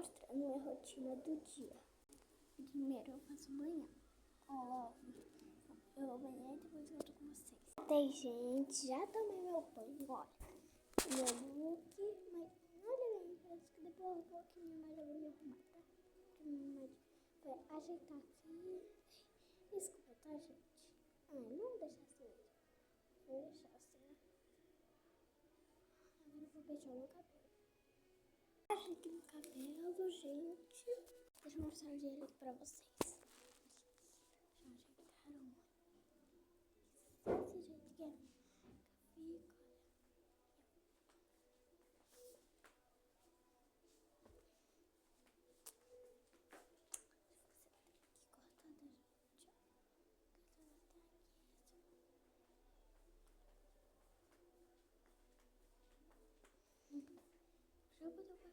mostrando minha rotina do dia. Primeiro eu faço banho. Ó, eu vou banhar e depois eu tô com vocês. Tem gente, já tomei meu banho, olha. Meu look, mas olha bem, parece que depois um pouquinho mais eu vou me arrumar, tá? Vai ajeitar aqui. Desculpa, tá, gente? Não deixar assim mesmo. Vou deixar assim. Agora eu vou beijar meu cabelo. Ajeitei meu cabelo, gente. Deixa eu mostrar direito pra vocês. Já ajeitaram. Desse jeito que fica, olha. Você tem que cortar da gente, ó. Já botou